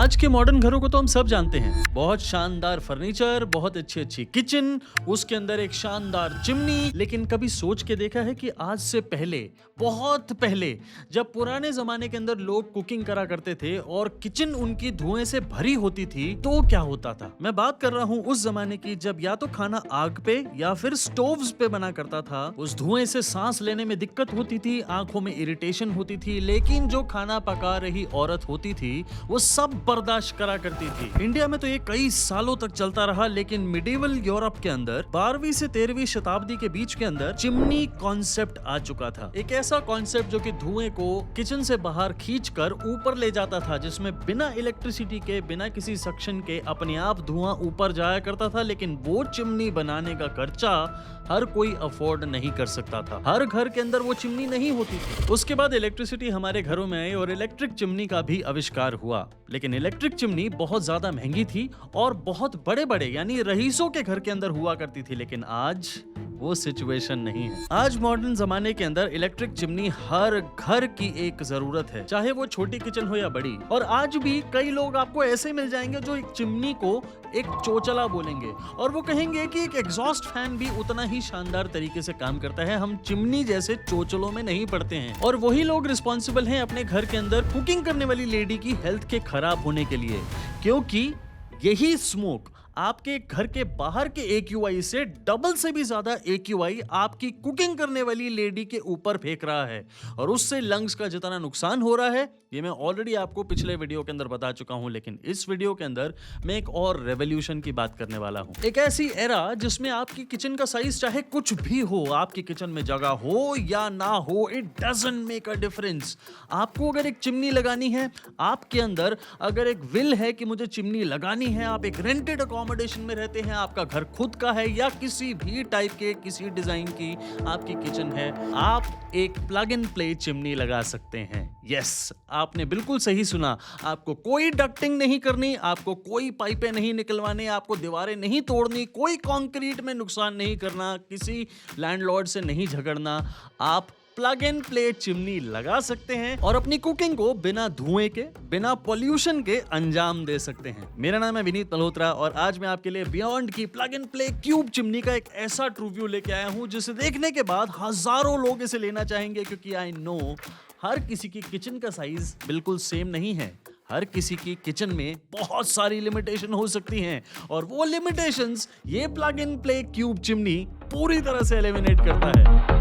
आज के मॉडर्न घरों को तो हम सब जानते हैं, बहुत शानदार फर्नीचर, बहुत अच्छी किचन, उसके अंदर एक शानदार चिमनी। लेकिन कभी सोच के देखा है कि आज से पहले, बहुत पहले, जब पुराने जमाने के अंदर लोग कुकिंग करा करते थे और किचन उनकी धुएं से भरी होती थी तो क्या होता था? मैं बात कर रहा हूँ उस जमाने की जब या तो खाना आग पे या फिर स्टोव्स पे बना करता था। उस धुएं से सांस लेने में दिक्कत होती थी, आंखों में इरिटेशन होती थी, लेकिन जो खाना पका रही औरत होती थी वो सब बर्दाश्त करा करती थी। इंडिया में तो ये कई सालों तक चलता रहा, लेकिन मिडिवल यूरोप के अंदर 12वीं से 13वीं शताब्दी के बीच के अंदर चिमनी कॉन्सेप्ट आ चुका था। एक ऐसा कॉन्सेप्ट जो कि धुएं को किचन से बाहर खींचकर ऊपर ले जाता था, जिसमें बिना इलेक्ट्रिसिटी के, बिना किसी सक्शन के अपने आप धुआं ऊपर जाया करता था। लेकिन वो चिमनी बनाने का खर्चा हर कोई अफोर्ड नहीं कर सकता था, हर घर के अंदर वो चिमनी नहीं होती थी। उसके बाद इलेक्ट्रिसिटी हमारे घरों में आई और इलेक्ट्रिक चिमनी का भी आविष्कार हुआ। लेकिन इलेक्ट्रिक चिमनी बहुत ज्यादा महंगी थी और बहुत बड़े बड़े यानी रईसों के घर के अंदर हुआ करती थी। लेकिन आज वो सिचुएशन नहीं है। आज मॉडर्न जमाने के अंदर इलेक्ट्रिक चिमनी हर घर की एक जरूरत है, चाहे वो छोटी किचन हो या बड़ी। और आज भी कई लोग आपको ऐसे मिल जाएंगे जो एक चिमनी को एक चोचला बोलेंगे और वो कहेंगे कि एक एग्जॉस्ट फैन भी उतना ही शानदार तरीके से काम करता है, हम चिमनी जैसे चोचलों में नहीं पड़ते हैं। और वही लोग रिस्पॉन्सिबल हैं अपने घर के अंदर कुकिंग करने वाली लेडी की हेल्थ के खराब होने के लिए, क्योंकि यही स्मोक आपके घर के बाहर के AQI से डबल से भी ज्यादा AQI आपकी कुकिंग करने वाली लेडी के ऊपर फेंक रहा है। और उससे लंग्स का जितना नुकसान हो रहा है ये मैं ऑलरेडी आपको पिछले वीडियो के अंदर बता चुका हूं। लेकिन इस वीडियो के अंदर मैं एक और रेवोल्यूशन की बात करने वाला हूं, एक ऐसी एरा जिसमें आपकी किचन का साइज चाहे कुछ भी हो, आपकी किचन में जगह हो या ना हो, it doesn't make a difference. आपको अगर एक चिमनी लगानी है, आपके अंदर अगर एक विल है कि मुझे चिमनी लगानी है, आप एक रेंटेड अकोमोडेशन में रहते हैं, आपका घर खुद का है या किसी भी टाइप के किसी डिजाइन की आपकी किचन है, आप एक प्लग एंड प्ले चिमनी लगा सकते हैं। यस, आपने बिल्कुल सही सुना। आपको कोई डक्टिंग नहीं करनी, आपको कोई पाइपें नहीं निकलवाने, आपको दीवारें नहीं तोड़नी, कोई कंक्रीट में नुकसान नहीं करना, किसी लैंडलॉर्ड से नहीं झगड़ना। आप प्लग एंड प्ले चिमनी लगा सकते हैं और अपनी कुकिंग को बिना धुएं के, बिना पॉल्यूशन के अंजाम दे सकते हैं। मेरा नाम है विनीत मल्होत्रा और आज मैं आपके लिए बियॉन्ड की plug and play cube chimney का एक ऐसा ट्रूव्यू लेके आया हूं जिसे देखने के बाद हजारों लोग इसे लेना चाहेंगे, क्योंकि आई नो हर किसी की किचन का साइज बिल्कुल सेम नहीं है। हर किसी की किचन में बहुत सारी लिमिटेशन हो सकती हैं और वो लिमिटेशंस ये plug and play cube chimney पूरी तरह से एलिमिनेट करता है।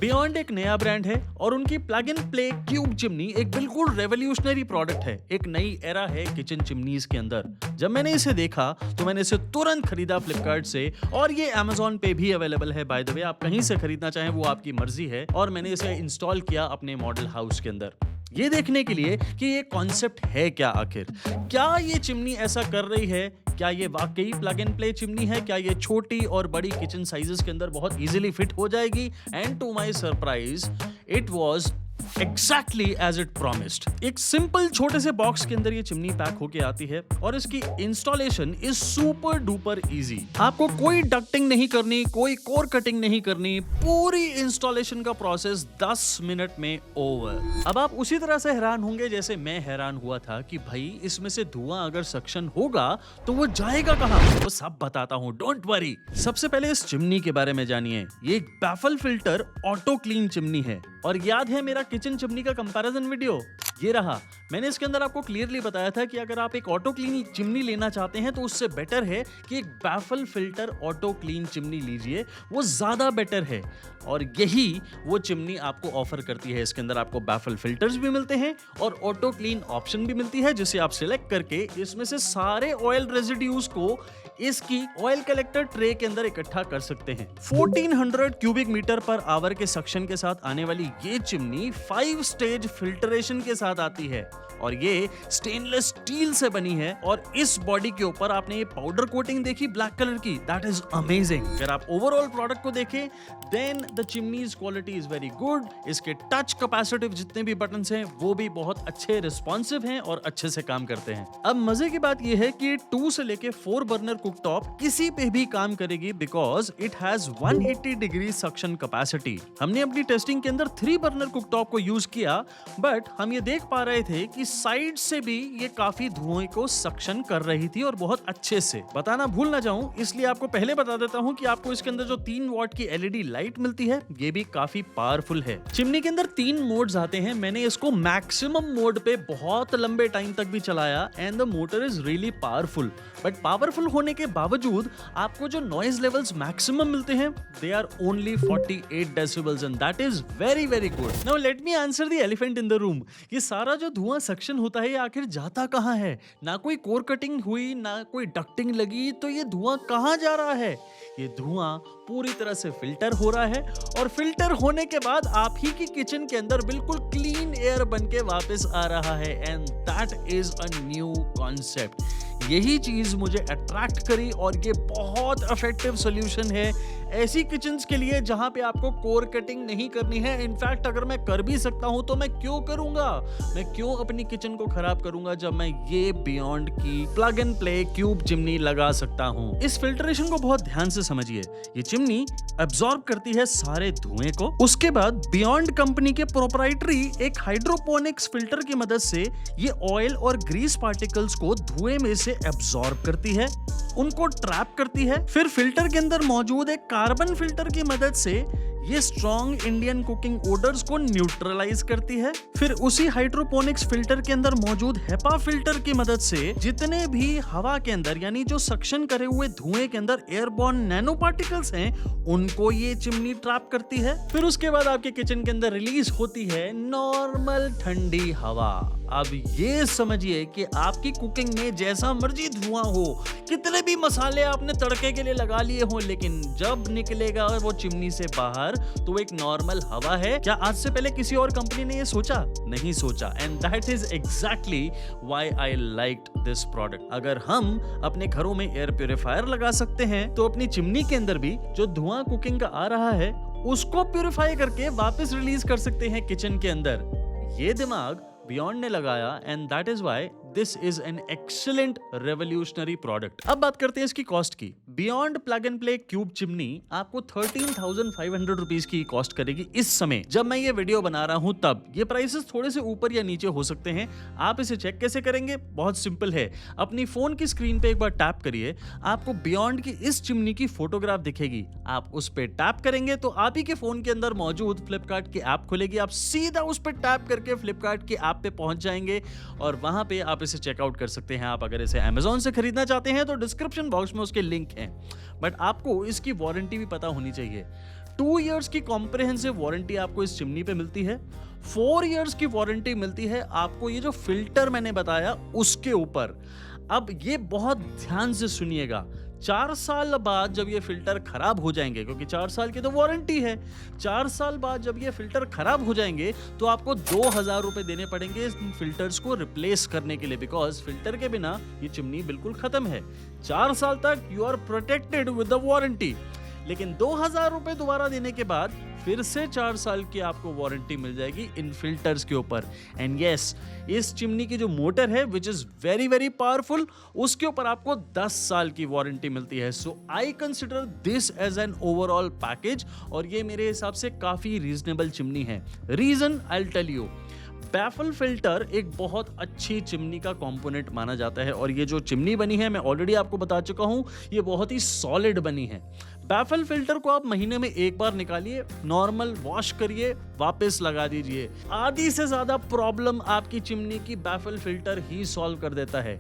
बियॉन्ड एक नया ब्रांड है और उनकी plug and play cube chimney एक बिल्कुल रेवोल्यूशनरी प्रोडक्ट है। एक नई एरा है किचन चिमनीज के अंदर। जब मैंने इसे देखा तो मैंने इसे तुरंत खरीदा फ्लिपकार्ट से और ये Amazon पे भी अवेलेबल है। बाय द वे, आप कहीं से खरीदना चाहें वो आपकी मर्जी है। और मैंने इसे इंस्टॉल किया अपने मॉडल हाउस के अंदर, ये देखने के लिए कि ये कॉन्सेप्ट है क्या आखिर। क्या ये चिमनी ऐसा कर रही है? क्या ये वाकई प्लग एंड प्ले चिमनी है? क्या ये छोटी और बड़ी किचन साइजेस के अंदर बहुत इजीली फिट हो जाएगी? And to my surprise it was exactly as it promised। एक सिंपल छोटे से बॉक्स के अंदर ये चिमनी पैक होके आती है और इसकी installation is super duper easy. आपको कोई डक्टिंग नहीं करनी, कोई कोर कटिंग नहीं करनी, पूरी इंस्टॉलेशन का प्रोसेस 10 मिनट में ओवर। अब आप उसी तरह से हैरान होंगे जैसे मैं हैरान हुआ था कि भाई इसमें से धुआं अगर सक्शन होगा तो वो जाएगा कहां? वो सब बताता हूं, डोंट वरी। सबसे पहले इस चिमनी के बारे में जानिए। ये एक baffle filter auto clean chimney है। और याद है मेरा किचन चिमनी का कंपैरिजन वीडियो? ये रहा। मैंने इसके अंदर आपको क्लियरली बताया था कि अगर आप एक ऑटो क्लीन चिमनी लेना चाहते हैं तो उससे बेटर है कि एक baffle filter auto clean chimney लीजिए, वो ज्यादा बेटर है। और यही वो चिमनी आपको ऑफर करती है। इसके अंदर आपको बैफल फिल्टर्स भी मिलते हैं और ऑटो क्लीन ऑप्शन भी मिलती है, जिसे आप सिलेक्ट करके इसमें से सारे ऑयल रेजिड्यूज को इसकी ऑयल कलेक्टर ट्रे के अंदर इकट्ठा कर सकते हैं। 1400 क्यूबिक मीटर पर आवर के सक्शन के साथ आने वाली ये चिमनी 5 स्टेज फिल्टरेशन के साथ साथ आती है और ये स्टेनलेस स्टील से बनी है और इस बॉडी के ऊपर आपने ये पाउडर कोटिंग देखी ब्लैक कलर की, दैट इज अमेजिंग। अगर आप ओवरऑल प्रोडक्ट को देखें then the chimneys quality is very good. इसके टच कैपेसिटिव जितने भी बटन्स हैं वो भी बहुत अच्छे रिस्पॉन्सिव हैं और अच्छे से काम करते हैं। अब मजे की बात ये है कि 2 से लेके 4 बर्नर कुकटॉप किसी पे भी काम करेगी because it has 180 degree suction capacity. हमने अपनी टेस्टिंग के अंदर 3 बर्नर कुकटॉप को यूज किया बट हम ये देख पा रहे थे कि साइड से भी ये काफी धुएं को सक्शन कर रही थी और बहुत अच्छे से। बताना भूल ना जाऊं इसलिए आपको पहले बता देता हूं कि आपको इसके अंदर जो 3 वॉट की एलईडी लाइट मिलती है ये भी काफी पावरफुल है। चिमनी के अंदर 3 मोड्स आते हैं। मैंने इसको मैक्सिमम मोड पे बहुत लंबे टाइम तक भी चलाया and the motor is really powerful. But powerful होने के बावजूद आपको जो नॉइज लेवल्स मैक्सिमम मिलते हैं they are only 48 decibels and that is very very good. Now let me answer the elephant in the room. ये सारा जो धुआं सक्शन होता है ये आखिर जाता कहां है? ना कोई कोर कटिंग हुई ना कोई डक्टिंग लगी, तो ये धुआं कहां जा रहा है? ये धुआं पूरी तरह से फिल्टर हो रहा है और फिल्टर होने के बाद आप ही की किचन के अंदर बिल्कुल क्लीन एयर बनके वापस आ रहा है and that is a new concept. यही चीज मुझे अट्रैक्ट करी और ये बहुत इफेक्टिव सॉल्यूशन है ऐसी किचन्स के लिए जहां पे आपको कोर कटिंग नहीं करनी है। इनफैक्ट अगर मैं कर भी सकता हूं तो मैं क्यों करूंगा? मैं क्यों अपनी किचन को खराब करूंगा जब मैं ये बियॉन्ड की plug and play cube chimney लगा सकता हूं। इस फिल्ट्रेशन को बहुत ध्यान से समझिए। ये चिमनी अब्सॉर्ब करती है सारे धुएं को। उसके बाद बियॉन्ड कंपनी के प्रोप्राइटरी एक हाइड्रोपोनिक्स फिल्टर की मदद से ये ऑयल और ग्रीस पार्टिकल्स को धुएं में से अब्सॉर्ब करती है, उनको ट्रैप करती है। फिर फिल्टर के अंदर मौजूद एक कार्बन फिल्टर की मदद से ये स्ट्रॉन्ग इंडियन कुकिंग ओडर्स को न्यूट्रलाइज करती है। फिर उसी हाइड्रोपोनिक्स फिल्टर के अंदर मौजूद हेपा फिल्टर की मदद से जितने भी हवा के अंदर यानी जो सक्शन करे हुए धुएं के अंदर एयरबॉर्न नैनो पार्टिकल्स हैं उनको ये चिमनी ट्रैप करती है। फिर उसके बाद आपके किचन के अंदर रिलीज होती है नॉर्मल ठंडी हवा। अब ये समझिए कि आपकी कुकिंग में जैसा मर्जी धुआं हो, कितने भी मसाले आपने तड़के के लिए लगा लिए हो, लेकिन जब निकलेगा वो चिमनी से बाहर तो एक नॉर्मल हवा है। क्या आज से पहले किसी और कंपनी ने ये सोचा? नहीं सोचा। And that is exactly why I liked this product. अगर हम अपने घरों में एयर प्यूरिफायर लगा सकते हैं तो अपनी चिमनी के अंदर भी जो धुआं कुकिंग का आ रहा है उसको प्यूरिफाई करके वापस रिलीज कर सकते हैं किचन के अंदर। ये दिमाग बियॉन्ड ने लगाया and that is why this is an excellent revolutionary product. अब बात करते हैं इसकी कॉस्ट की। Beyond plug and play cube chimney आपको 13,500 रुपीज की कॉस्ट करेगी इस समय। जब मैं ये वीडियो बना रहा हूं तब ये प्राइसेस थोड़े से ऊपर या नीचे हो सकते हैं। आप इसे चेक कैसे करेंगे? बहुत सिंपल है। अपनी फोन की स्क्रीन पे एक बार टैप करिए, आपको बियॉन्ड की इस चिमनी की फोटोग्राफ दिखेगी। आप उस पे टैप करेंगे तो आप ही के फोन के अंदर मौजूद फ्लिपकार्ट की ऐप खुलेगी। आप सीधा उस पे टैप करके फ्लिपकार्ट की ऐप पे पहुंच जाएंगे और वहां पे आप इसे चेकआउट कर सकते हैं। आप अगर इसे Amazon से खरीदना चाहते हैं तो डिस्क्रिप्शन बॉक्स में उसके लिंक हैं। बट आपको इसकी वारंटी भी पता होनी चाहिए। 2 इयर्स की कॉम्प्रिहेंसिव वारंटी आपको इस चिमनी पे मिलती है। 4 इयर्स की वारंटी मिलती है आपको ये जो फिल्टर मैंने बताया उसके ऊपर। अब ये बहुत ध्यान से सुनिएगा। 4 साल बाद जब ये फिल्टर खराब हो जाएंगे, क्योंकि 4 साल की तो वारंटी है, 4 साल बाद जब ये फिल्टर खराब हो जाएंगे तो आपको 2,000 रुपए देने पड़ेंगे इन फिल्टर्स को रिप्लेस करने के लिए, बिकॉज फिल्टर के बिना ये चिमनी बिल्कुल खत्म है। 4 साल तक you are protected with the warranty, लेकिन 2,000 रुपए दोबारा देने के बाद फिर से 4 साल की आपको वारंटी मिल जाएगी इन फिल्टर्स के ऊपर। एंड यस, इस चिमनी की जो मोटर है which is very very powerful, उसके ऊपर आपको 10 साल की वारंटी मिलती है। So I consider this as an overall package और ये मेरे हिसाब से काफी रीजनेबल चिमनी है। Reason I will tell you. Baffle filter एक बहुत अच्छी चिमनी का कंपोनेंट माना जाता है और ये जो चिमनी बनी है मैं ऑलरेडी आपको बता चुका हूं, ये बहुत ही सॉलिड बनी है। बैफल फिल्टर को आप महीने में एक बार निकालिए, नॉर्मल वॉश करिए, वापस लगा दीजिए। आधी से ज्यादा प्रॉब्लम आपकी चिमनी की बैफल फिल्टर ही सॉल्व कर देता है।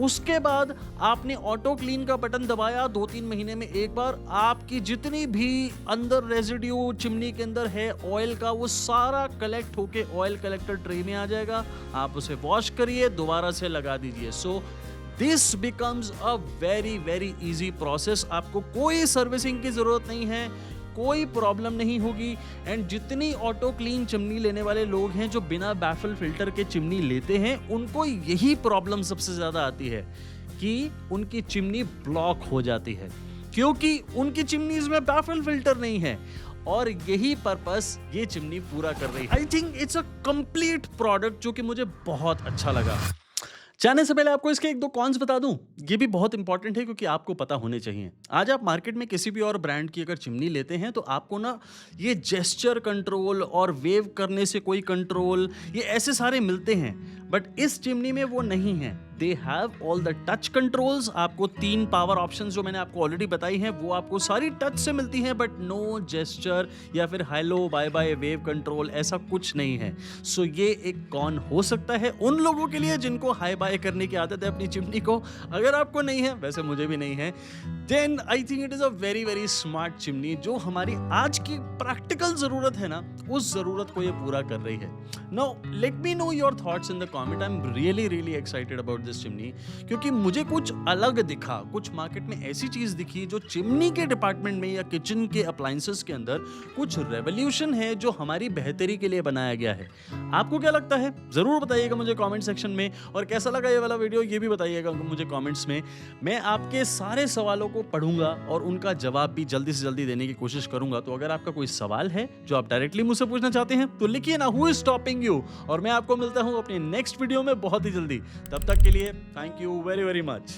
उसके बाद आपने ऑटो क्लीन का बटन दबाया, 2-3 महीने में एक बार, आपकी जितनी भी अंदर रेजिड्यू चिमनी के अंदर है ऑयल का, वो सारा कलेक्ट होके ऑयल कलेक्टर ट्रे में आ जाएगा। आप उसे वॉश करिए, दोबारा से लगा दीजिए। So this becomes a very very easy process. आपको कोई सर्विसिंग की जरूरत नहीं है। कोई प्रॉब्लम नहीं होगी। एंड जितनी ऑटो क्लीन चिमनी लेने वाले लोग हैं जो बिना बैफल फिल्टर के चिमनी लेते हैं, उनको यही प्रॉब्लम सबसे ज्यादा आती है कि उनकी चिमनी ब्लॉक हो जाती है क्योंकि उनकी चिमनीज में बैफल फिल्टर नहीं है। और यही पर्पस ये चिमनी पूरा कर रही है। I think it's a complete product जो कि मुझे बहुत अच्छा लगा। जाने से पहले आपको इसके एक दो कॉन्स बता दूं, ये भी बहुत इंपॉर्टेंट है क्योंकि आपको पता होने चाहिए। आज आप मार्केट में किसी भी और ब्रांड की अगर चिमनी लेते हैं तो आपको ना ये जेस्चर कंट्रोल और वेव करने से कोई कंट्रोल, ये ऐसे सारे मिलते हैं, बट इस चिमनी में वो नहीं है। They have all the touch controls. आपको 3 पावर ऑप्शंस जो मैंने आपको ऑलरेडी बताई हैं वो आपको सारी टच से मिलती हैं, बट नो जेस्चर या फिर hello bye bye wave control, ऐसा कुछ नहीं है। सो ये एक कॉन हो सकता है उन लोगों के लिए जिनको हाई बाय करने की आदत है अपनी चिमनी को। अगर आपको नहीं है, वैसे मुझे भी नहीं है, then I think it is a very very smart chimney जो हमारी आज की प्रैक्टिकल जरूरत है ना, उस जरूरत को ये पूरा कर रही है। Now let me know your thoughts in the comment. I am really really excited about this chimney क्योंकि मुझे कुछ अलग दिखा, कुछ मार्केट में ऐसी चीज दिखी जो चिमनी के डिपार्टमेंट में या किचन के अप्लायंसेस के अंदर कुछ रेवोल्यूशन है जो हमारी बेहतरी के लिए बनाया गया है। आपको क्या लगता है जरूर बताइएगा मुझे कमेंट सेक्शन में, और कैसा लगा ये वाला वीडियो ये भी बताइएगा मुझे कमेंट्स में। मैं आपके सारे सवालों को पढ़ूंगा और उनका जवाब भी जल्दी से जल्दी देने की कोशिश करूंगा। तो अगर आपका कोई सवाल है जो आप डायरेक्टली मुझसे पूछना चाहते हैं तो लिखिए ना, हु इज स्टॉपिंग यू। और मैं आपको मिलता हूं अपने नेक्स्ट वीडियो में बहुत ही जल्दी। तब तक के लिए thank you very very much.